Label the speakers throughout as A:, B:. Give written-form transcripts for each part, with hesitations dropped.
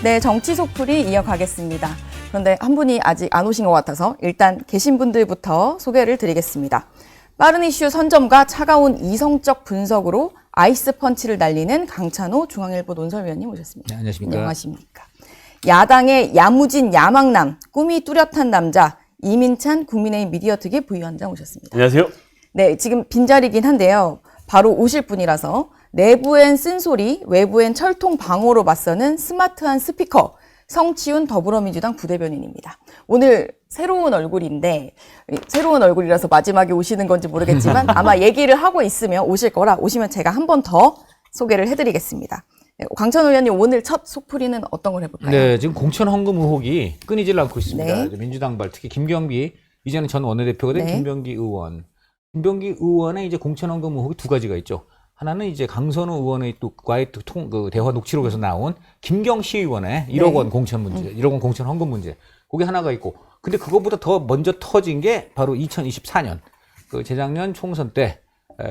A: 네, 정치 속풀이 이어가겠습니다. 그런데 한 분이 아직 안 오신 것 같아서 일단 계신 분들부터 소개를 드리겠습니다. 빠른 이슈 선점과 차가운 이성적 분석으로 아이스 펀치를 날리는 강찬호 중앙일보 논설위원님 모셨습니다.
B: 네, 안녕하십니까.
A: 안녕하십니까. 야당의 야무진 야망남, 꿈이 뚜렷한 남자 이민찬 국민의힘 미디어특위 부위원장 오셨습니다.
C: 안녕하세요.
A: 네, 지금 빈자리긴 한데요. 바로 오실 분이라서 내부엔 쓴소리, 외부엔 철통 방어로 맞서는 스마트한 스피커, 성치훈 더불어민주당 부대변인입니다. 오늘 새로운 얼굴인데, 새로운 얼굴이라서 마지막에 오시는 건지 모르겠지만 아마 얘기를 하고 있으면 오실 거라 오시면 제가 한 번 더 소개를 해드리겠습니다. 네, 강찬호 의원님 오늘 첫 속풀이는 어떤 걸 해볼까요?
B: 네, 지금 공천 헌금 의혹이 끊이질 않고 있습니다.
A: 네.
B: 민주당발 특히 김경비 이제는 전 원내대표가 된
A: 네.
B: 김병기 의원. 김병기 의원의 이제 공천 헌금 의혹이 두 가지가 있죠. 하나는 이제 강선우 의원의 또과의 대화 녹취록에서 나온 김경시 의원의 1억 원 공천 문제, 1억 원 공천 헌금 문제. 그게 하나가 있고. 근데 그것보다 더 먼저 터진 게 바로 2024년 그 재작년 총선 때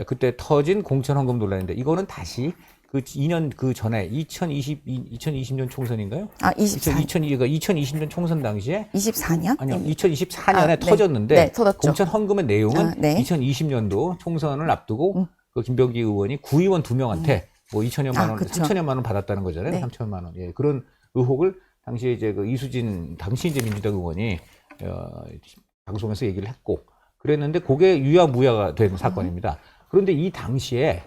B: 그때 터진 공천 헌금 논란인데 이거는 다시 그 2년 그 전에 2020년 총선인가요?
A: 아, 24년.
B: 2020년 총선 당시에
A: 24년?
B: 아니요, 2024년에
A: 네.
B: 터졌는데
A: 네, 터졌죠.
B: 공천 헌금의 내용은
A: 네.
B: 2020년도 총선을 앞두고 그 김병기 의원이 구의원 2명한테 뭐 2천여만 원,
A: 그쵸.
B: 3천여만 원 받았다는 거잖아요.
A: 네.
B: 3천만 원. 예, 그런 의혹을 당시에 이제 그 이수진 당시 이제 민주당 의원이 방송에서 얘기를 했고 그랬는데 그게 유야무야가 된 사건입니다. 그런데 이 당시에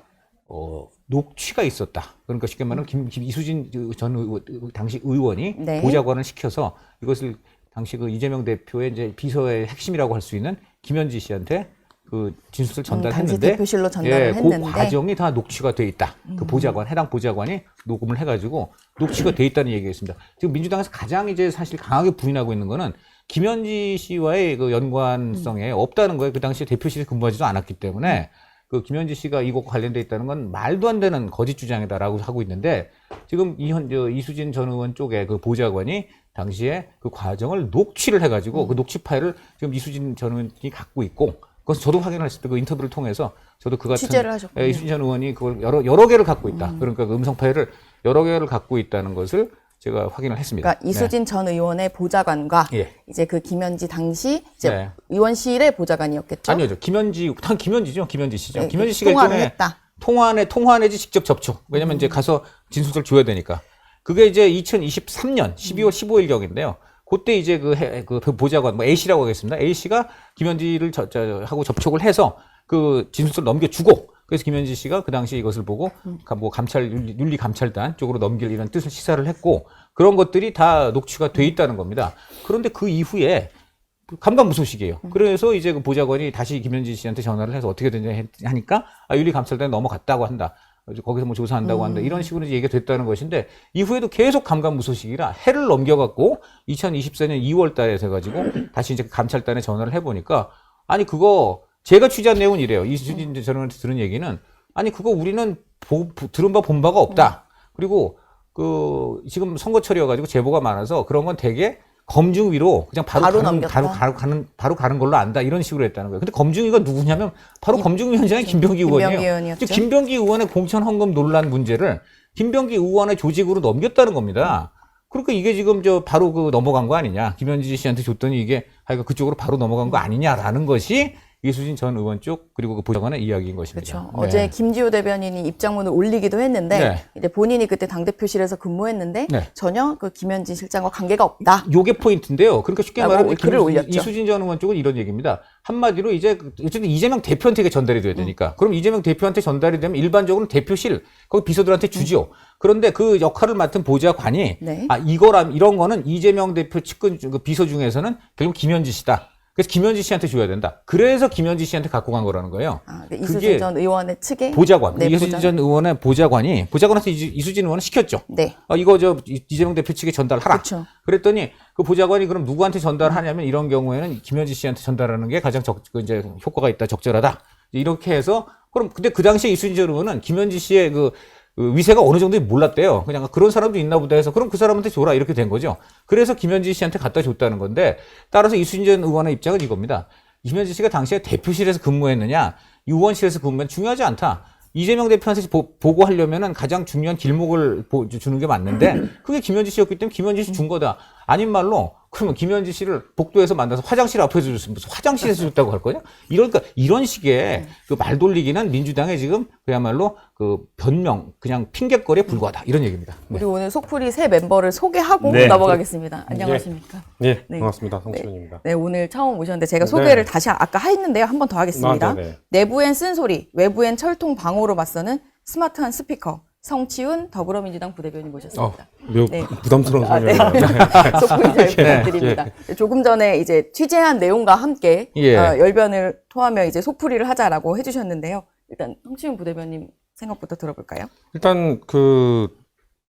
B: 녹취가 있었다. 그러니까 쉽게 말하면 이수진 전 당시 의원이
A: 네.
B: 보좌관을 시켜서 이것을 당시 그 이재명 대표의 이제 비서의 핵심이라고 할 수 있는 김현지 씨한테 그 진술을 전달했는데,
A: 당시 대표실로 전달을
B: 그
A: 했는데
B: 과정이 다 녹취가 돼 있다. 그 보좌관, 해당 보좌관이 녹음을 해가지고 녹취가 돼 있다는 얘기였습니다. 지금 민주당에서 가장 이제 사실 강하게 부인하고 있는 거는 김현지 씨와의 그 연관성에 없다는 거예요. 그 당시에 대표실에 근무하지도 않았기 때문에 그 김현지 씨가 이것과 관련돼 있다는 건 말도 안 되는 거짓 주장이다라고 하고 있는데 지금 이수진 전 의원 쪽에 그 보좌관이 당시에 그 과정을 녹취를 해가지고 그 녹취 파일을 지금 이수진 전 의원이 갖고 있고 그것은 저도 확인을 했을 때 그 인터뷰를 통해서 저도 그 같은
A: 취재를 하셨군요.
B: 이수진 전 의원이 그걸 여러 개를 갖고 있다. 그러니까 그 음성 파일을 여러 개를 갖고 있다는 것을 제가 확인을 했습니다.
A: 그러니까 이수진 전 의원의 보좌관과
B: 예.
A: 이제 그 김현지 당시 이제
B: 네.
A: 의원실의 보좌관이었겠죠.
B: 아니요, 김현지죠, 김현지 씨죠.
A: 네,
B: 김현지 씨가
A: 통화를
B: 일종의
A: 했다.
B: 통화 내지 직접 접촉. 왜냐면 이제 가서 진술서를 줘야 되니까. 그게 이제 2023년 12월 15일경인데요. 그때 이제 그 보좌관, 뭐 A씨라고 하겠습니다. A씨가 김현지를 하고 접촉을 해서 그 진술서를 넘겨주고, 그래서 김현지 씨가 그 당시 이것을 보고, 뭐 윤리감찰단 쪽으로 넘길 이런 뜻을 시사를 했고, 그런 것들이 다 녹취가 돼 있다는 겁니다. 그런데 그 이후에 감감무소식이에요. 그래서 이제 그 보좌관이 다시 김현지 씨한테 전화를 해서 어떻게 되냐 하니까, 윤리감찰단에 넘어갔다고 한다. 거기서 뭐 조사한다고 한다. 이런 식으로 이제 얘기가 됐다는 것인데, 이후에도 계속 감감무소식이라 해를 넘겨갖고 2024년 2월 달에 돼가지고 다시 이제 감찰단에 전화를 해보니까, 아니, 그거 제가 취재한 내용은 이래요. 이수진 전 의원한테 들은 얘기는, 아니, 그거 우리는 들은 바 본 바가 없다. 그리고 지금 선거철이어가지고 제보가 많아서 그런 건 되게 검증위로 그냥 바로 가는 걸로 안다. 이런 식으로 했다는 거예요. 근데 검증위가 누구냐면 바로 검증위원장의 김병기 의원이에요. 즉 김병기 의원의 공천 헌금 논란 문제를 김병기 의원의 조직으로 넘겼다는 겁니다. 그러니까 이게 지금 바로 넘어간 거 아니냐. 김현지 씨한테 줬더니 이게 하여간 그쪽으로 바로 넘어간 거 아니냐라는 것이 이수진 전 의원 쪽 그리고 그 보좌관의 이야기인 것입니다.
A: 그렇죠. 어제 김지호 대변인이 입장문을 올리기도 했는데
B: 네.
A: 이제 본인이 그때 당대표실에서 근무했는데
B: 네.
A: 전혀 그 김현지 실장과 관계가 없다.
B: 요게 포인트인데요. 그러니까 쉽게 말하면
A: 글을 올렸죠.
B: 이수진 전 의원 쪽은 이런 얘기입니다. 한마디로 이제 어쨌든 이재명 대표한테 이게 전달이 돼야 되니까. 그럼 이재명 대표한테 전달이 되면 일반적으로는 대표실 거기 비서들한테 주지요. 그런데 그 역할을 맡은 보좌관이
A: 네.
B: 이런 거는 이재명 대표 측근 그 비서 중에서는 결국 김현지 씨다. 그래서 김현지 씨한테 줘야 된다. 그래서 김현지 씨한테 갖고 간 거라는 거예요.
A: 이수진 전 의원의 측에
B: 보좌관.
A: 네,
B: 이수진 전 의원의 보좌관한테 이수진 의원은 시켰죠.
A: 네.
B: 이거 이재명 대표 측에 전달하라.
A: 그렇죠.
B: 그랬더니 그 보좌관이 그럼 누구한테 전달하냐면 이런 경우에는 김현지 씨한테 전달하는 게 가장 이제 효과가 있다, 적절하다. 이렇게 해서 근데 그 당시에 이수진 전 의원은 김현지 씨의 그 위세가 어느 정도인지 몰랐대요. 그냥 그런 사람도 있나 보다 해서 그럼 그 사람한테 줘라 이렇게 된 거죠. 그래서 김현지 씨한테 갖다 줬다는 건데 따라서 이수진 전 의원의 입장은 이겁니다. 김현지 씨가 당시에 대표실에서 근무했느냐 의원실에서 근무는 중요하지 않다. 이재명 대표한테 보고하려면은 가장 중요한 길목을 주는 게 맞는데 그게 김현지 씨였기 때문에 김현지 씨 준 거다. 아닌 말로 그러면 김현지 씨를 복도에서 만나서 화장실 앞에서 줬으면 무슨 화장실에서 줬다고 할 거냐? 그러니까 이런 식의 그 말 돌리기는 민주당의 지금 그야말로 그 변명 그냥 핑계거리에 불과하다 이런 얘기입니다.
A: 우리 오늘 속풀이 새 멤버를 소개하고
C: 네.
A: 넘어가겠습니다. 안녕하십니까?
C: 네,
A: 네.
C: 반갑습니다. 성시윤입니다.
A: 네, 오늘 처음 오셨는데 제가 소개를 다시 아까 했는데요. 한 번 더 하겠습니다.
C: 네.
A: 내부엔 쓴소리, 외부엔 철통 방호로 맞서는 스마트한 스피커. 성치훈 더불어민주당 부대변인 모셨습니다.
C: 매우
A: 네.
C: 부담스러운
A: 네.
C: 설명이네요.
A: 속풀이 잘 부탁드립니다. 조금 전에 이제 취재한 내용과 함께
B: 예.
A: 열변을 토하며 이제 속풀이를 하자라고 해주셨는데요. 일단 성치훈 부대변인 생각부터 들어볼까요?
C: 일단 그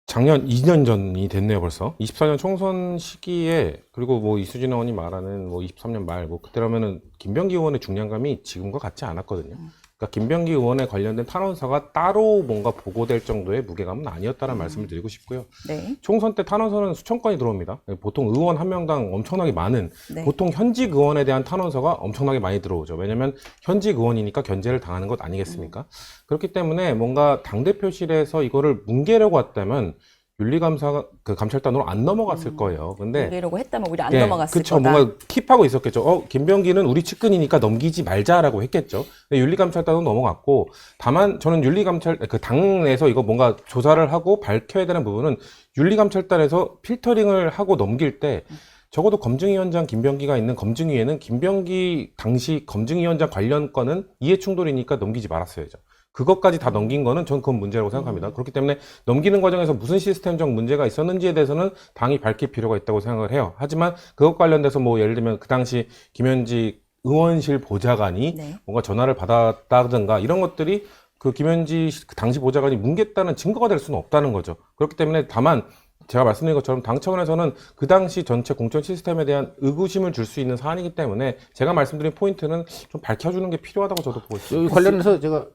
C: 작년 2년 전이 됐네요 벌써. 24년 총선 시기에 그리고 뭐 이수진 의원이 말하는 뭐 23년 말 뭐 그때라면은 김병기 의원의 중량감이 지금과 같지 않았거든요. 그러니까 김병기 의원에 관련된 탄원서가 따로 뭔가 보고될 정도의 무게감은 아니었다는 말씀을 드리고 싶고요.
A: 네.
C: 총선 때 탄원서는 수천 건이 들어옵니다. 보통 의원 한 명당 엄청나게 많은
A: 네.
C: 보통 현직 의원에 대한 탄원서가 엄청나게 많이 들어오죠. 왜냐하면 현직 의원이니까 견제를 당하는 것 아니겠습니까? 그렇기 때문에 뭔가 당대표실에서 이거를 뭉개려고 했다면 윤리감사 그 감찰단으로 안 넘어갔을 거예요. 근데
A: 이러려고 했다면 우리 안
C: 네,
A: 넘어갔을
C: 그쵸.
A: 거다.
C: 뭔가 킵하고 있었겠죠. 김병기는 우리 측근이니까 넘기지 말자라고 했겠죠. 근데 윤리감찰단은 넘어갔고, 다만 저는 그 당 내에서 이거 뭔가 조사를 하고 밝혀야 되는 부분은 윤리감찰단에서 필터링을 하고 넘길 때 적어도 검증위원장 김병기가 있는 검증위에는 김병기 당시 검증위원장 관련 건은 이해충돌이니까 넘기지 말았어야죠. 그것까지 다 넘긴 거는 전 그건 문제라고 생각합니다. 그렇기 때문에 넘기는 과정에서 무슨 시스템적 문제가 있었는지에 대해서는 당이 밝힐 필요가 있다고 생각을 해요. 하지만 그것 관련돼서 뭐 예를 들면 그 당시 김현지 의원실 보좌관이
A: 네.
C: 뭔가 전화를 받았다든가 이런 것들이 그 김현지 그 당시 보좌관이 뭉갰다는 증거가 될 수는 없다는 거죠. 그렇기 때문에 다만 제가 말씀드린 것처럼 당 차원에서는 그 당시 전체 공천 시스템에 대한 의구심을 줄 수 있는 사안이기 때문에 제가 말씀드린 포인트는 좀 밝혀주는 게 필요하다고 저도 보고 있습니다.
B: 여기 관련해서 제가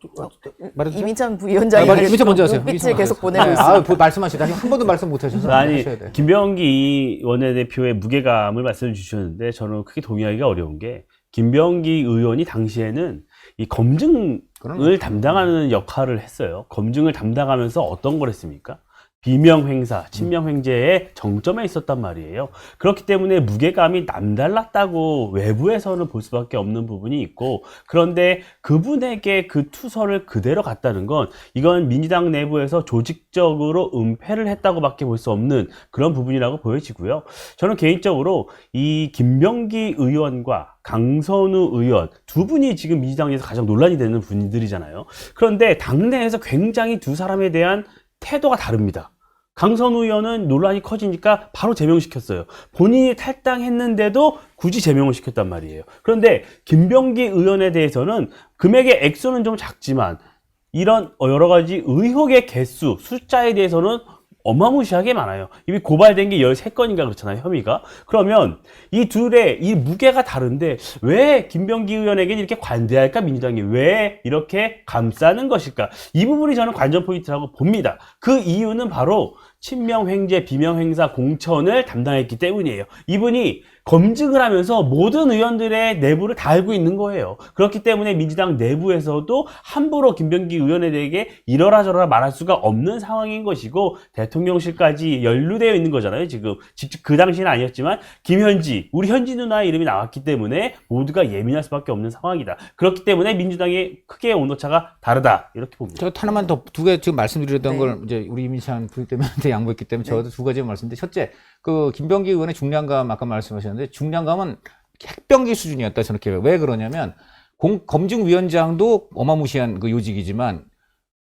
B: 말해도
A: 이민찬 부위원장이
B: 이민찬 먼저 하세요.
A: 눈빛을 계속 보내고
B: 네,
A: 있습니다.
B: 말씀하시다 한 번도 말씀 못 하셔서
D: 아니,
B: 하셔야 돼요.
D: 김병기 원내대표의 무게감을 말씀해 주셨는데 저는 크게 동의하기가 어려운 게 김병기 의원이 당시에는 이 검증을 담당하는 역할을 했어요. 검증을 담당하면서 어떤 걸 했습니까? 비명횡사, 친명횡재의 정점에 있었단 말이에요. 그렇기 때문에 무게감이 남달랐다고 외부에서는 볼 수밖에 없는 부분이 있고, 그런데 그분에게 그 투서를 그대로 갔다는 건 이건 민주당 내부에서 조직적으로 은폐를 했다고밖에 볼 수 없는 그런 부분이라고 보여지고요. 저는 개인적으로 이 김병기 의원과 강선우 의원 두 분이 지금 민주당에서 가장 논란이 되는 분들이잖아요. 그런데 당내에서 굉장히 두 사람에 대한 태도가 다릅니다. 강선우 의원은 논란이 커지니까 바로 제명시켰어요. 본인이 탈당했는데도 굳이 제명을 시켰단 말이에요. 그런데 김병기 의원에 대해서는 금액의 액수는 좀 작지만 이런 여러 가지 의혹의 개수, 숫자에 대해서는 어마무시하게 많아요. 이미 고발된 게 13건인가 그렇잖아요, 혐의가. 그러면 이 둘의 이 무게가 다른데 왜 김병기 의원에게는 이렇게 관대할까, 민주당이? 왜 이렇게 감싸는 것일까? 이 부분이 저는 관전 포인트라고 봅니다. 그 이유는 바로 친명횡재, 비명행사 공천을 담당했기 때문이에요. 이분이 검증을 하면서 모든 의원들의 내부를 다 알고 있는 거예요. 그렇기 때문에 민주당 내부에서도 함부로 김병기 의원에 대해 이러라 저러라 말할 수가 없는 상황인 것이고, 대통령실까지 연루되어 있는 거잖아요. 지금 직접 그 당시는 아니었지만 김현지, 우리 현지 누나의 이름이 나왔기 때문에 모두가 예민할 수밖에 없는 상황이다. 그렇기 때문에 민주당의 크게 온도차가 다르다, 이렇게 봅니다.
B: 저 하나만 더 두 개 지금 말씀드렸던
A: 네.
B: 걸 이제 우리 이민찬 부대변인한테 양보했기 때문에 저도 두 가지 말씀드렸는데, 첫째, 그 김병기 의원의 중량감 아까 말씀하셨는데 중량감은 핵병기 수준이었다 저는 기억해요. 왜 그러냐면 검증위원장도 어마무시한 그 요직이지만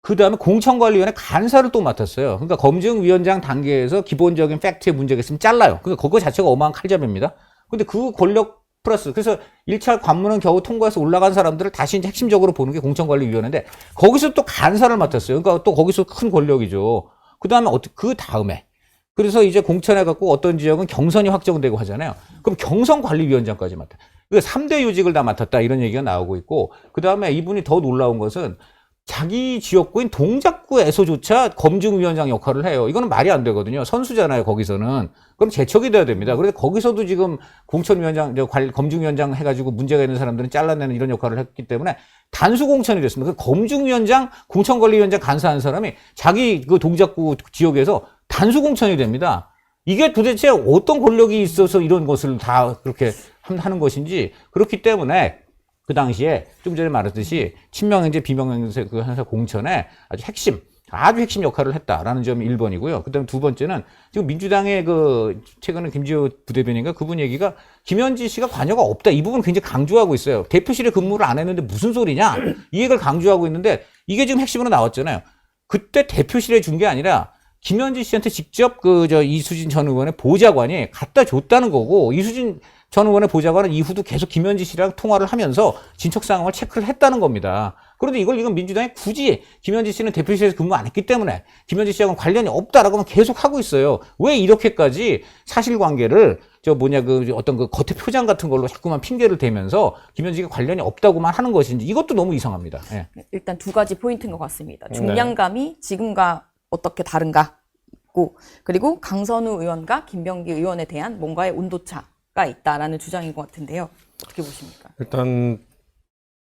B: 그 다음에 공천관리위원회 간사를 또 맡았어요. 그러니까 검증위원장 단계에서 기본적인 팩트에 문제가 있으면 잘라요. 그러니까 그거 자체가 어마한 칼잡이입니다. 근데 그 권력 플러스 그래서 1차 관문은 겨우 통과해서 올라간 사람들을 다시 이제 핵심적으로 보는 게 공천관리위원회인데 거기서 또 간사를 맡았어요. 그러니까 또 거기서 큰 권력이죠. 그 다음에 그래서 이제 공천해갖고 어떤 지역은 경선이 확정되고 하잖아요. 그럼 경선관리위원장까지 맡아. 그러니까 3대 요직을 다 맡았다 이런 얘기가 나오고 있고, 그 다음에 이분이 더 놀라운 것은 자기 지역구인 동작구에서조차 검증위원장 역할을 해요. 이거는 말이 안 되거든요. 선수잖아요, 거기서는. 그럼 제척이 돼야 됩니다. 그런데 거기서도 지금 공천위원장, 검증위원장 해가지고 문제가 있는 사람들은 잘라내는 이런 역할을 했기 때문에 단수 공천이 됐습니다. 그 검증위원장, 공천관리위원장 간사한 사람이 자기 그 동작구 지역에서 단수 공천이 됩니다. 이게 도대체 어떤 권력이 있어서 이런 것을 다 그렇게 하는 것인지. 그렇기 때문에 그 당시에 좀 전에 말했듯이 친명행제, 비명행제 그 행사 공천에 아주 핵심 역할을 했다라는 점이 1번이고요. 그 다음에 두 번째는 지금 민주당의 그 최근에 김지호 부대변인가 그분 얘기가 김현지 씨가 관여가 없다. 이 부분 굉장히 강조하고 있어요. 대표실에 근무를 안 했는데 무슨 소리냐? 이 얘기를 강조하고 있는데 이게 지금 핵심으로 나왔잖아요. 그때 대표실에 준 게 아니라 김현지 씨한테 직접 이수진 전 의원의 보좌관이 갖다 줬다는 거고, 이수진 전 의원의 보좌관은 이후도 계속 김현지 씨랑 통화를 하면서 진척 상황을 체크를 했다는 겁니다. 그런데 이건 민주당이 굳이 김현지 씨는 대표실에서 근무 안 했기 때문에 김현지 씨하고는 관련이 없다라고만 계속 하고 있어요. 왜 이렇게까지 사실관계를 어떤 그 겉에 표장 같은 걸로 자꾸만 핑계를 대면서 김현지가 관련이 없다고만 하는 것인지, 이것도 너무 이상합니다. 예.
A: 일단 두 가지 포인트인 것 같습니다. 중량감이 지금과 어떻게 다른가 있고, 그리고 강선우 의원과 김병기 의원에 대한 뭔가의 온도차가 있다라는 주장인 것 같은데요. 어떻게 보십니까?
C: 일단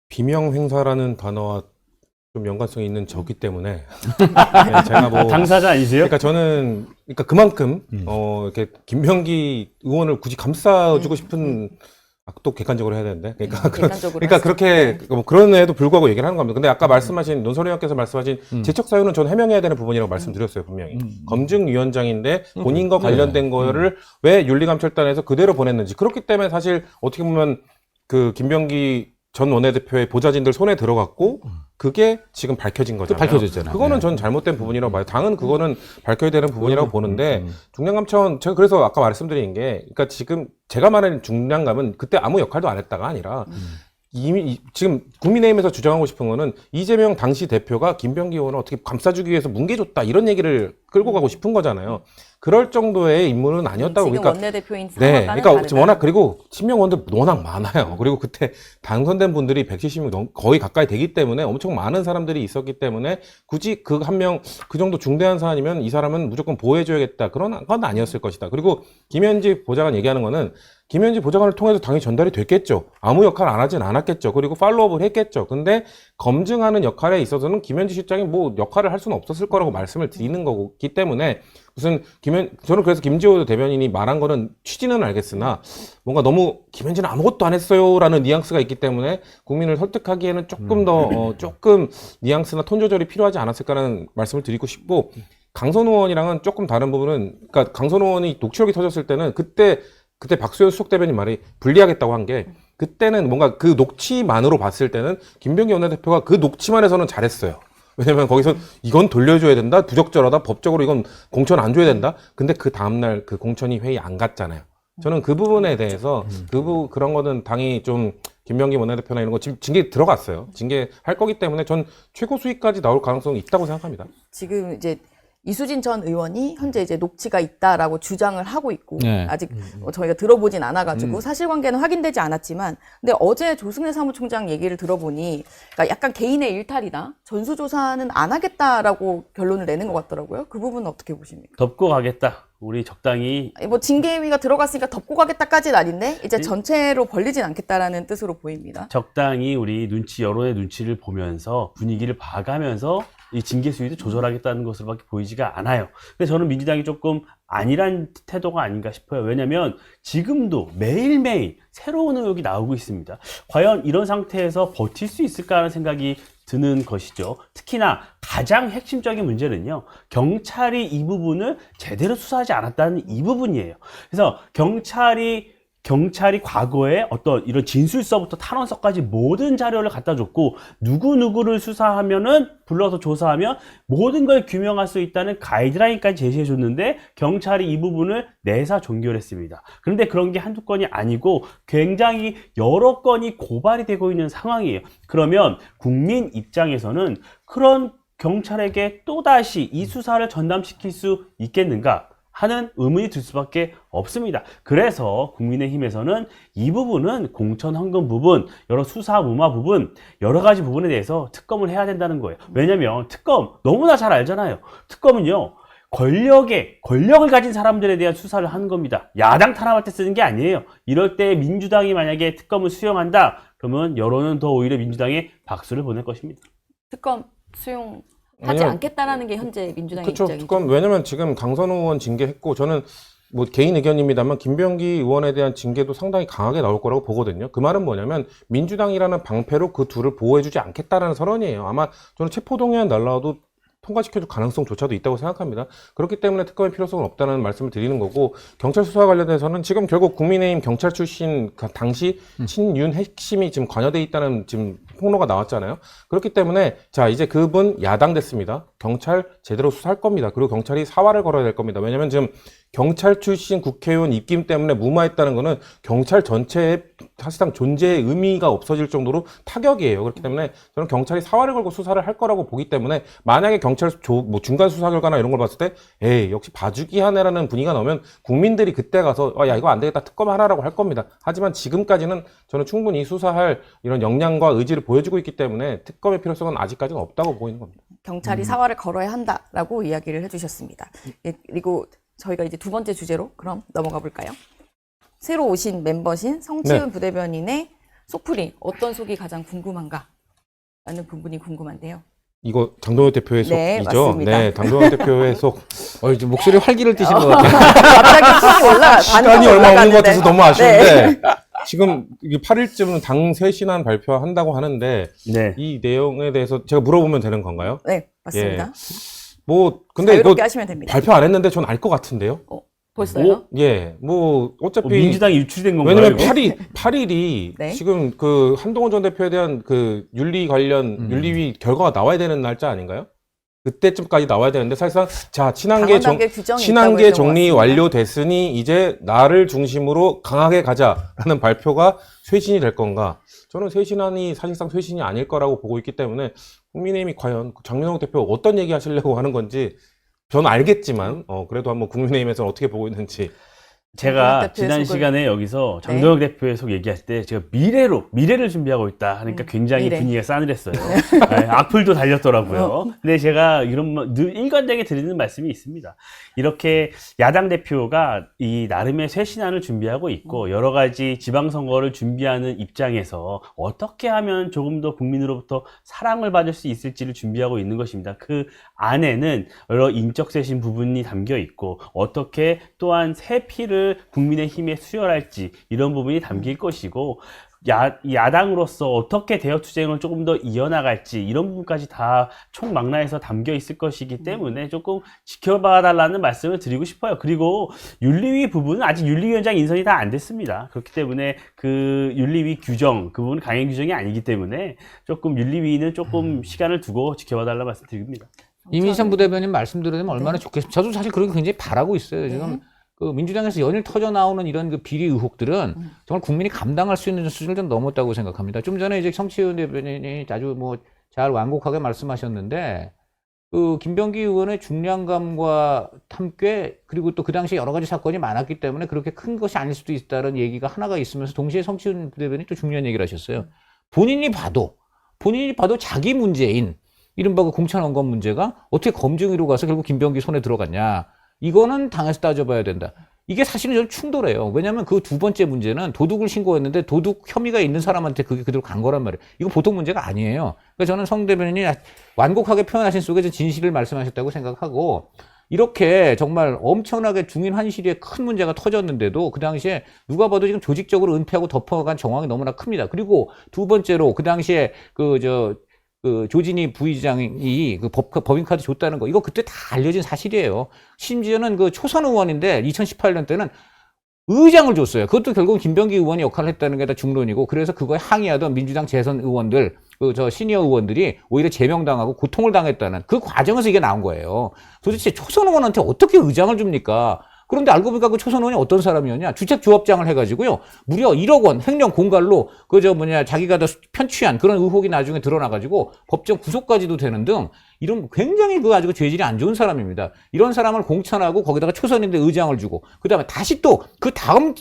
C: 비명행사라는 단어와 좀 연관성이 있는 저기 때문에 네, 제가 뭐
D: 당사자 아니세요?
C: 그러니까 그만큼 이렇게 김병기 의원을 굳이 감싸주고 싶은, 또 객관적으로 해야 되는데, 그러니까 그렇게 뭐 그런 애도 불구하고 얘기를 하는 겁니다. 근데 아까 말씀하신 논설 의원께서 말씀하신 제척 사유는 전 해명해야 되는 부분이라고 말씀드렸어요, 분명히. 검증위원장인데 본인과 관련된 거를 왜 윤리감찰단에서 그대로 보냈는지. 그렇기 때문에 사실 어떻게 보면 그 김병기 전 원내대표의 보좌진들 손에 들어갔고 그게 지금 밝혀진 거잖아요.
B: 밝혀졌잖아요.
C: 그거는 전 잘못된 부분이라고 봐요. 당은 그거는 밝혀야 되는 부분이라고 보는데, 중량감차원, 제가 그래서 아까 말씀드린 게, 그러니까 지금 제가 말하는 중량감은 그때 아무 역할도 안 했다가 아니라 이미 지금 국민의힘에서 주장하고 싶은 거는 이재명 당시 대표가 김병기 의원을 어떻게 감싸주기 위해서 뭉개줬다, 이런 얘기를 끌고 가고 싶은 거잖아요. 그럴 정도의 인물은 아니었다고.
A: 지금
C: 그러니까
A: 원내대표인
C: 네,
A: 상황과는
C: 그러니까
A: 다르다.
C: 워낙, 그리고 친명원들 워낙 많아요. 그리고 그때 당선된 분들이 170명 거의 가까이 되기 때문에 엄청 많은 사람들이 있었기 때문에 굳이 그 한 명, 그 정도 중대한 사안이면 이 사람은 무조건 보호해줘야겠다, 그런 건 아니었을 것이다. 그리고 김현지 보좌관 얘기하는 거는 김현지 보좌관을 통해서 당연히 전달이 됐겠죠. 아무 역할 안 하진 않았겠죠. 그리고 팔로우업을 했겠죠. 근데 검증하는 역할에 있어서는 김현지 실장이 뭐 역할을 할 수는 없었을 거라고 말씀을 드리는 거기 때문에, 저는 그래서 김지호 대변인이 말한 거는 취지는 알겠으나 뭔가 너무 김현지는 아무것도 안 했어요라는 뉘앙스가 있기 때문에 국민을 설득하기에는 조금 더 조금 뉘앙스나 톤 조절이 필요하지 않았을까라는 말씀을 드리고 싶고, 강선우 의원이랑은 조금 다른 부분은, 그러니까 강선우 의원이 녹취록이 터졌을 때는 그때 박수현 수석 대변인 말이 불리하겠다고 한 게, 그때는 뭔가 그 녹취만으로 봤을 때는 김병기 원내대표가 그 녹취만 해서는 잘했어요. 왜냐면 거기서 이건 돌려줘야 된다, 부적절하다, 법적으로 이건 공천 안 줘야 된다. 근데 그 다음날 그 공천이 회의 안 갔잖아요. 저는 그 부분에 대해서 그런 거는 당이 좀 김병기 원내대표나 이런 거 지금 징계 들어갔어요. 징계할 거기 때문에 전 최고 수위까지 나올 가능성이 있다고 생각합니다.
A: 지금 이제 이수진 전 의원이 현재 이제 녹취가 있다라고 주장을 하고 있고,
B: 네.
A: 아직 저희가 들어보진 않아가지고 사실관계는 확인되지 않았지만, 근데 어제 조승래 사무총장 얘기를 들어보니, 그러니까 약간 개인의 일탈이다, 전수조사는 안 하겠다라고 결론을 내는 것 같더라고요. 그 부분은 어떻게 보십니까?
D: 덮고 가겠다. 우리 적당히
A: 뭐 징계위가 들어갔으니까 덮고 가겠다까지는 아닌데 이제 전체로 벌리진 않겠다라는 뜻으로 보입니다.
D: 적당히 우리 여론의 눈치를 보면서 분위기를 봐가면서 이 징계 수위도 조절하겠다는 것으로밖에 보이지가 않아요. 근데 저는 민주당이 조금 아니란 태도가 아닌가 싶어요. 왜냐하면 지금도 매일매일 새로운 의혹이 나오고 있습니다. 과연 이런 상태에서 버틸 수 있을까 하는 생각이 드는 것이죠. 특히나 가장 핵심적인 문제는요, 경찰이 이 부분을 제대로 수사하지 않았다는 이 부분이에요. 그래서 경찰이 과거에 어떤 이런 진술서부터 탄원서까지 모든 자료를 갖다 줬고, 누구누구를 수사하면은 불러서 조사하면 모든 걸 규명할 수 있다는 가이드라인까지 제시해 줬는데, 경찰이 이 부분을 내사 종결했습니다. 그런데 그런 게 한두 건이 아니고 굉장히 여러 건이 고발이 되고 있는 상황이에요. 그러면 국민 입장에서는 그런 경찰에게 또다시 이 수사를 전담시킬 수 있겠는가? 하는 의문이 들 수밖에 없습니다. 그래서 국민의힘에서는 이 부분은 공천 헌금 부분, 여러 수사 무마 부분, 여러 가지 부분에 대해서 특검을 해야 된다는 거예요. 왜냐면 특검 너무나 잘 알잖아요. 특검은요, 권력을 가진 사람들에 대한 수사를 하는 겁니다. 야당 탄압할 때 쓰는 게 아니에요. 이럴 때 민주당이 만약에 특검을 수용한다, 그러면 여론은 더 오히려 민주당에 박수를 보낼 것입니다.
A: 특검 수용하지
C: 아니요.
A: 않겠다라는 게 현재 민주당의
C: 그렇죠.
A: 입장이죠.
C: 특검 왜냐면 지금 강선우 의원 징계했고 저는 뭐 개인 의견입니다만 김병기 의원에 대한 징계도 상당히 강하게 나올 거라고 보거든요. 그 말은 뭐냐면 민주당이라는 방패로 그 둘을 보호해주지 않겠다라는 선언이에요. 아마 저는 체포동의안 날라와도 통과시켜줄 가능성조차도 있다고 생각합니다. 그렇기 때문에 특검의 필요성은 없다는 말씀을 드리는 거고, 경찰 수사 관련해서는 지금 결국 국민의힘 경찰 출신 당시 친윤 핵심이 지금 관여돼 있다는 지금 폭로가 나왔잖아요. 그렇기 때문에 자 이제 그분 야당 됐습니다. 경찰 제대로 수사할 겁니다. 그리고 경찰이 사활을 걸어야 될 겁니다. 왜냐하면 지금 경찰 출신 국회의원 입김 때문에 무마했다는 거는 경찰 전체의 사실상 존재의 의미가 없어질 정도로 타격이에요. 그렇기 때문에 저는 경찰이 사활을 걸고 수사를 할 거라고 보기 때문에 만약에 경찰 뭐 중간 수사 결과나 이런 걸 봤을 때 에이 역시 봐주기 하네라는 분위기가 나오면 국민들이 그때 가서 야 이거 안 되겠다 특검 하라라고 할 겁니다. 하지만 지금까지는 저는 충분히 수사할 이런 역량과 의지를 보여주고 있기 때문에 특검의 필요성은 아직까지는 없다고 보이는 겁니다.
A: 경찰이 사활을 걸어야 한다라고 이야기를 해주셨습니다. 예, 그리고 저희가 이제 두 번째 주제로 그럼 넘어가 볼까요? 새로 오신 멤버신 성치훈
C: 네.
A: 부대변인의 속풀이 어떤 속이 가장 궁금한가? 라는 부분이 궁금한데요.
C: 이거 장동혁 대표의
A: 네,
C: 속이죠?
A: 맞습니다.
C: 네, 장동혁 대표의 속.
B: 이제 목소리 활기를 띠시는 것 같아요.
A: 갑자기 톤이 올라가
C: 시간이 얼마 없는 것 같아서 너무 아쉬운데
A: 네.
C: 지금 8일쯤 당 쇄신안 발표한다고 하는데
D: 네.
C: 이 내용에 대해서 제가 물어보면 되는 건가요?
A: 네, 맞습니다.
C: 뭐 근데 이거
A: 자유롭게 하시면 됩니다.
C: 발표 안 했는데 전 알 것 같은데요.
A: 벌써요?
C: 예, 뭐 어차피
D: 민주당이 유출된 건가요?
C: 왜냐면
D: 이거?
C: 8일이
A: 네.
C: 지금 그 한동훈 전 대표에 대한 그 윤리 관련 윤리위 결과가 나와야 되는 날짜 아닌가요? 그때쯤까지 나와야 되는데 사실상 자 친한계
A: 당헌단계 규정이
C: 친한계
A: 있다고
C: 정리
A: 했던 것 같습니다.
C: 완료됐으니 이제 나를 중심으로 강하게 가자라는 발표가 쇄신이 될 건가? 저는 쇄신안이 사실상 쇄신이 아닐 거라고 보고 있기 때문에 국민의힘이 과연 장명호 대표 어떤 얘기 하시려고 하는 건지 저는 알겠지만 그래도 한번 국민의힘에서는 어떻게 보고 있는지.
D: 제가
A: 대표의
D: 지난
A: 속을-
D: 시간에 여기서
A: 네.
D: 장동혁 대표의 속 얘기할 때 제가 미래를 준비하고 있다 하니까 굉장히
A: 미래.
D: 분위기가 싸늘했어요. 네, 악플도 달렸더라고요. 근데 제가 늘 일관되게 드리는 말씀이 있습니다. 이렇게 야당 대표가 이 나름의 쇄신안을 준비하고 있고 여러 가지 지방선거를 준비하는 입장에서 어떻게 하면 조금 더 국민으로부터 사랑을 받을 수 있을지를 준비하고 있는 것입니다. 그 안에는 여러 인적 쇄신 부분이 담겨 있고 어떻게 또한 새 피를 국민의힘에 수혈할지 이런 부분이 담길 것이고 야당으로서 어떻게 대여투쟁을 조금 더 이어나갈지 이런 부분까지 다 총망라해서 담겨 있을 것이기 때문에 조금 지켜봐 달라는 말씀을 드리고 싶어요. 그리고 윤리위 부분은 아직 윤리위원장 인선이 다 안 됐습니다. 그렇기 때문에 그 윤리위 규정 그 부분은 강행 규정이 아니기 때문에 조금 윤리위는 조금 시간을 두고 지켜봐 달라는 말씀 드립니다.
B: 이민상 부대변인 말씀 들으면 얼마나
A: 네.
B: 좋겠습니다. 저도 사실 그렇게 굉장히 바라고 있어요. 지금 그 민주당에서 연일 터져 나오는 이런 그 비리 의혹들은 정말 국민이 감당할 수 있는 수준을 좀 넘었다고 생각합니다. 좀 전에 이제 성치훈 대변인이 아주 뭐 잘 완곡하게 말씀하셨는데 그 김병기 의원의 중량감과 함께 그리고 또 그 당시 여러 가지 사건이 많았기 때문에 그렇게 큰 것이 아닐 수도 있다는 얘기가 하나가 있으면서 동시에 성치훈 대변인이 또 중요한 얘기를 하셨어요. 본인이 봐도 자기 문제인 이른바 그 공천 원건 문제가 어떻게 검증으로 가서 결국 김병기 손에 들어갔냐. 이거는 당에서 따져봐야 된다. 이게 사실은 좀 충돌해요. 왜냐하면 그 두 번째 문제는 도둑을 신고했는데 도둑 혐의가 있는 사람한테 그게 그대로 간 거란 말이에요. 이거 보통 문제가 아니에요. 그러니까 저는 성 대변인이 완곡하게 표현하신 속에 진실을 말씀하셨다고 생각하고 이렇게 정말 엄청나게 중인 한시리에 큰 문제가 터졌는데도 그 당시에 누가 봐도 지금 조직적으로 은폐하고 덮어간 정황이 너무나 큽니다. 그리고 두 번째로 그 당시에 그 조진희 부의장이 그 법인카드 줬다는 거, 이거 그때 다 알려진 사실이에요. 심지어는 그 초선 의원인데 2018년 때는 의장을 줬어요. 그것도 결국 김병기 의원이 역할을 했다는 게 다 중론이고, 그래서 그거에 항의하던 민주당 재선 의원들, 시니어 의원들이 오히려 제명당하고 고통을 당했다는 그 과정에서 이게 나온 거예요. 도대체 초선 의원한테 어떻게 의장을 줍니까? 그런데 알고 보니까 그 초선원이 어떤 사람이었냐? 주택조합장을 해가지고요. 무려 1억 원 횡령 공갈로 자기가 더 편취한 그런 의혹이 나중에 드러나가지고 법정 구속까지도 되는 등 이런 굉장히 아주 죄질이 안 좋은 사람입니다. 이런 사람을 공천하고 거기다가 초선인데 의장을 주고 그다음에 다시 또 그 다음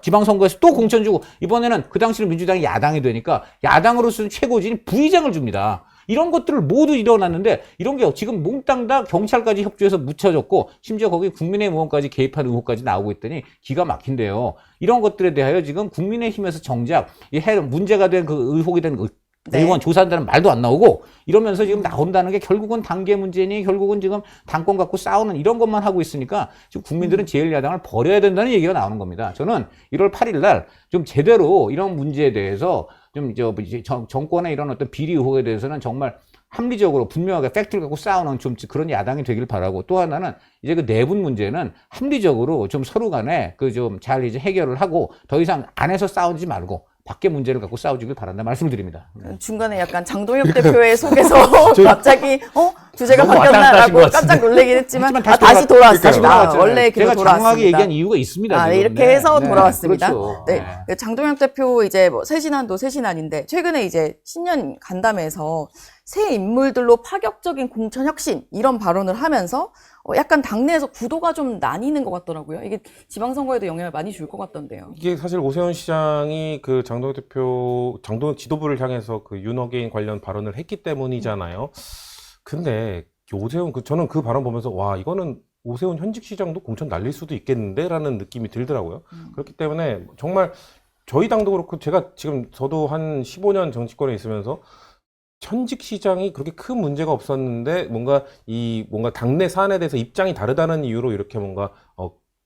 B: 지방선거에서 또 공천 주고 이번에는 그 당시는 민주당이 야당이 되니까 야당으로서는 최고진 부의장을 줍니다. 이런 것들을 모두 일어났는데 이런 게 지금 몽땅 다 경찰까지 협조해서 묻혀졌고 심지어 거기 국민의힘 의원까지 개입한 의혹까지 나오고 있더니 기가 막힌데요. 이런 것들에 대하여 지금 국민의힘에서 정작 문제가 된 그 의혹이 된 의원 조사한다는 말도 안 나오고 이러면서 지금 나온다는 게 결국은 단계 문제니 결국은 지금 당권 갖고 싸우는 이런 것만 하고 있으니까 지금 국민들은 제1야당을 버려야 된다는 얘기가 나오는 겁니다. 저는 1월 8일 날 좀 제대로 이런 문제에 대해서 좀 정권의 이런 어떤 비리 의혹에 대해서는 정말 합리적으로 분명하게 팩트를 갖고 싸우는 좀 그런 야당이 되길 바라고 또 하나는 이제 그 내분 문제는 합리적으로 좀 서로 간에 그 좀 잘 이제 해결을 하고 더 이상 안에서 싸우지 말고 밖에 문제를 갖고 싸우기를 바란다 말씀을 드립니다.
A: 중간에 약간 장동혁 대표의 속에서 갑자기 주제가
D: 너무 왔다 갔다 하신
A: 바뀌었나라고
D: 것
A: 깜짝 놀라긴 했지만
B: 하지만
A: 다시 돌아왔습니다.
B: 돌아왔잖아요.
A: 원래 길로
B: 제가
A: 돌아왔습니다.
B: 장황하게 얘기한 이유가 있습니다.
A: 네,
B: 지금.
A: 이렇게 해서 돌아왔습니다.
B: 그렇죠.
A: 네. 장동혁 대표 이제 뭐 새신안도 새신안인데 최근에 이제 신년 간담회에서 새 인물들로 파격적인 공천 혁신 이런 발언을 하면서 약간 당내에서 구도가 좀 나뉘는 것 같더라고요. 이게 지방선거에도 영향을 많이 줄 것 같던데요.
C: 이게 사실 오세훈 시장이 그 장동혁 지도부를 향해서 그 윤어게인 관련 발언을 했기 때문이잖아요. 근데 저는 그 발언 보면서 와, 이거는 오세훈 현직 시장도 공천 날릴 수도 있겠는데? 라는 느낌이 들더라고요. 그렇기 때문에 정말 저희 당도 그렇고 제가 지금 저도 한 15년 정치권에 있으면서 현직 시장이 그렇게 큰 문제가 없었는데 뭔가 당내 사안에 대해서 입장이 다르다는 이유로 이렇게 뭔가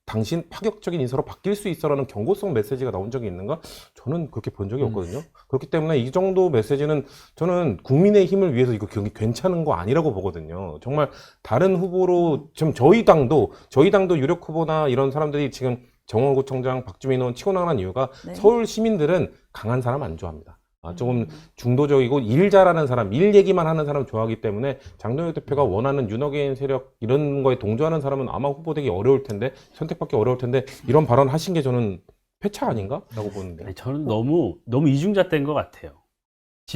C: 당신 파격적인 인사로 바뀔 수 있어라는 경고성 메시지가 나온 적이 있는가? 저는 그렇게 본 적이 없거든요. 그렇기 때문에 이 정도 메시지는 저는 국민의 힘을 위해서 이거 괜찮은 거 아니라고 보거든요. 정말 다른 후보로 지금 저희 당도 유력 후보나 이런 사람들이 지금 정원구청장 박주민 의원 치고 나가는 이유가 서울 시민들은 강한 사람 안 좋아합니다. 조금 중도적이고 일 잘하는 사람, 일 얘기만 하는 사람 좋아하기 때문에 장동혁 대표가 원하는 윤어게인 세력 이런 거에 동조하는 사람은 아마 후보되기 어려울 텐데 선택받기 어려울 텐데 이런 발언 하신 게 저는 패차 아닌가? 라고 보는데.
D: 아니, 저는 너무 이중잣대인 것 같아요.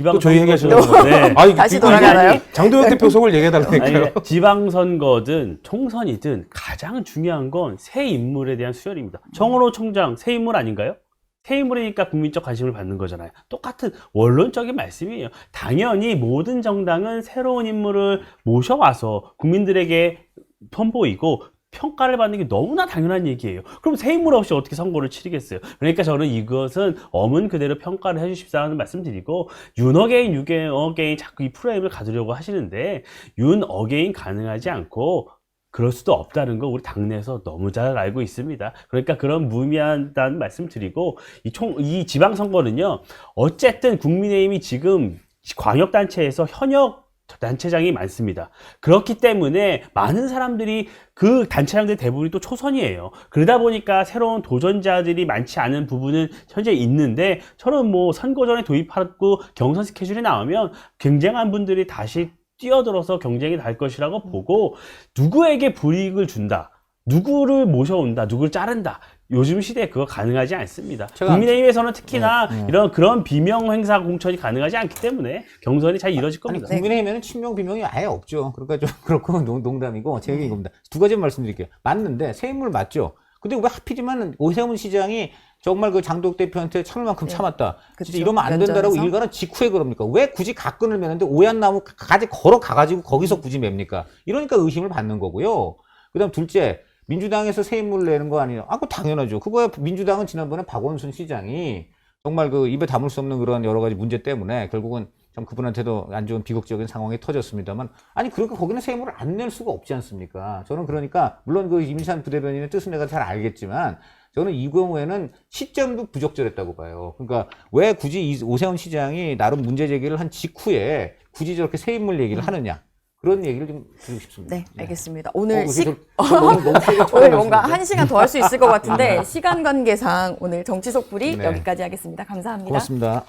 C: 또 저희 얘기하시는 건데.
A: 다시 돌아가나요?
C: 장동혁 대표 속을 얘기해달라니까요.
D: 아니, 지방선거든 총선이든 가장 중요한 건 새 인물에 대한 수혈입니다. 정원호 청장 새 인물 아닌가요? 새 인물이니까 국민적 관심을 받는 거잖아요. 똑같은 원론적인 말씀이에요. 당연히 모든 정당은 새로운 인물을 모셔와서 국민들에게 선보이고 평가를 받는 게 너무나 당연한 얘기예요. 그럼 새 인물 없이 어떻게 선거를 치르겠어요? 그러니까 저는 이것은 어문 그대로 평가를 해주십사라는 말씀드리고 윤어게인, 유어게인 자꾸 이 프레임을 가두려고 하시는데 윤어게인 가능하지 않고 그럴 수도 없다는 거 우리 당내에서 너무 잘 알고 있습니다. 그러니까 그런 무의미하다는 말씀 드리고 이 지방선거는요. 어쨌든 국민의힘이 지금 광역단체에서 현역 단체장이 많습니다. 그렇기 때문에 많은 사람들이 그 단체장들 대부분이 또 초선이에요. 그러다 보니까 새로운 도전자들이 많지 않은 부분은 현재 있는데 저는 뭐 선거 전에 도입하고 경선 스케줄이 나오면 굉장한 분들이 다시 뛰어들어서 경쟁이 날 것이라고 보고 누구에게 불이익을 준다. 누구를 모셔온다. 누구를 자른다. 요즘 시대에 그거 가능하지 않습니다. 국민의힘에서는 특히나 이런 그런 비명 행사 공천이 가능하지 않기 때문에 경선이 잘 이뤄질 겁니다.
B: 국민의힘에는 친명 비명이 아예 없죠. 그러니까 좀 그렇고 농담이고 제 얘기인 겁니다. 두 가지 말씀드릴게요. 맞는데 새 인물 맞죠. 근데 왜 하필이면 오세훈 시장이 정말 그 장동혁 대표한테 참을 만큼 참았다. 진짜 이러면 안 된다라고 일가는 직후에 그럽니까? 왜 굳이 각근을 매는데 오얏나무까지 걸어가가지고 거기서 굳이 맵니까? 이러니까 의심을 받는 거고요. 그 다음 둘째, 민주당에서 새 인물을 내는 거 아니에요? 그거 당연하죠. 그거야 민주당은 지난번에 박원순 시장이 정말 그 입에 담을 수 없는 그런 여러 가지 문제 때문에 결국은 참 그분한테도 안 좋은 비극적인 상황이 터졌습니다만 아니 그러니까 거기는 새 인물을 안 낼 수가 없지 않습니까? 저는 그러니까 물론 그 임시한 부대변인의 뜻은 내가 잘 알겠지만 저는 이 경우에는 시점도 부적절했다고 봐요. 그러니까 왜 굳이 오세훈 시장이 나름 문제 제기를 한 직후에 굳이 저렇게 새 인물 얘기를 하느냐. 그런 얘기를 좀 드리고 싶습니다.
A: 네, 알겠습니다. 오늘
B: 오늘
A: 뭔가 1시간 더 할 수 있을 것 같은데 시간 관계상 오늘 정치 속풀이 여기까지 하겠습니다. 감사합니다.
B: 고맙습니다.